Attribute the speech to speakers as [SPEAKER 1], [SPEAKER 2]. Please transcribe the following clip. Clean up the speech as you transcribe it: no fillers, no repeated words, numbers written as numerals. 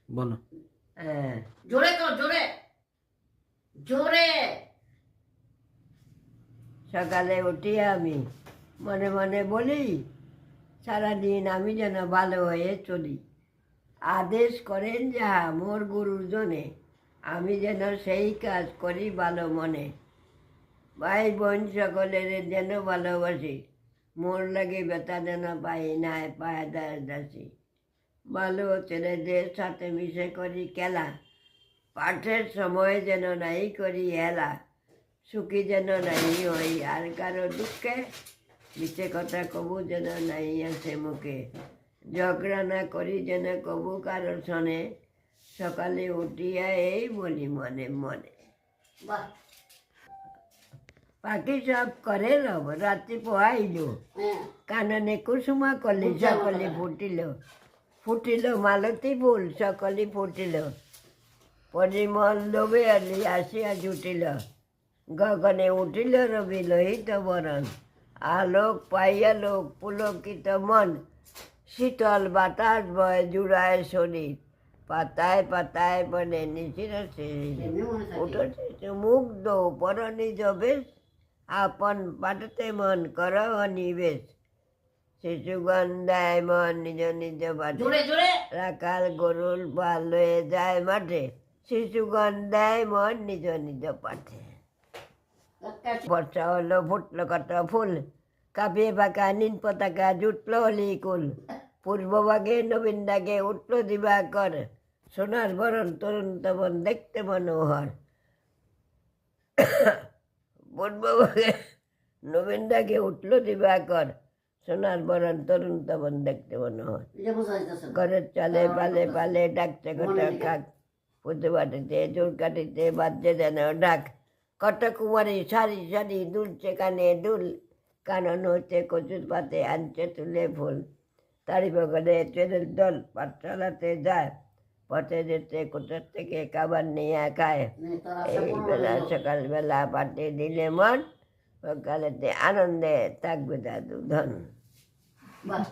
[SPEAKER 1] বলো।
[SPEAKER 2] হ্যাঁ,
[SPEAKER 3] জোরে কর, জোরে জোরে।
[SPEAKER 2] সকালে উঠি আমি মনে মনে বলি সারাদিন আমি যেন ভালো হয়ে চলি। আদেশ করেন যাহা মোর গুরুজনে, আমি যেন সেই কাজ করি ভালো মনে। ভাই বোন সকলের যেন ভালোবাসি, মোর লাগে ব্যথা যেন পাই নাই পায় দাসী। ভালো ছেলেদের সাথে মিশে করি খেলা, পাঠের সময় যেন নাই করি হেলা। সুখী যেন নাই হই আর কারো দুঃখে, মিছে কথা কবু যেন নাই আসে মুখে। ঝগড়া না করি যেন কবু কারো শোনে, সকালে উঠিয়া এই বলি মনে মনে।
[SPEAKER 3] বাহ,
[SPEAKER 2] পাখি সব করে রব রাত্রি পোহাইল,
[SPEAKER 3] হ্যাঁ।
[SPEAKER 2] কাননে কুসুমা কলি সকলে ফুটিল। ফুটিল মালতী ফুল সকলে ফুটিল, পরিমল লোভে আলি আসিয়া জুটিল। গগনে উঠিল রবি লোহিত বরণ, আলোক পাইয়া লোক পুলকিত মন। শীতল বাতাস বয় জুড়ায় শরীর, পাতায় পাতায় বনে নিচির শরীর। উঠেছে মুগ্ধ পর নিজ বেশ, আপন পাঠতে মন কর নিবেশ। শিশুগণ দেয় মন নিজ নিজ বাটে,
[SPEAKER 3] জোরে জোরে।
[SPEAKER 2] রাখাল গরুল পাল লয়ে যায় মাঠে। শিশুগণ দেয় মন নিজ নিজ পাঠে। বর্ষা হলো ফুটলো কত ফুল, কাঁপিয়ে পাকা নীল পতাকা জুটলো হলি কুল। পূর্বভাগে নবীন ডাকে উঠলো দিবাকর, সোনার বরণ তরুণ তবন দেখতে মনোহর। পূর্বভাগে নবীন ডাকে উঠলো দিবাকর, সোনার বরণ তরুণ তবন দেখতে মনোহর। ঘরের চালে পালে পালে ডাকছে কটা কাক, পুঁতে বাটিতে চুল কাটিতে বাজছে যেন ডাক। কত কুমারী সারি সারি দুলছে কানে দুল, কানন হচ্ছে কচুর পাতে আনছে তুলে ফুল। তারি বগলে ট্রেনের দল পাঠশালাতে যায়, পথে যেতে কোথার থেকে খাবার নিয়ে খায়। এই বেলা সকালবেলা পাঠিয়ে দিলে মন, সকালেতে আনন্দে থাকবে দাদু ধন।
[SPEAKER 3] বাহ।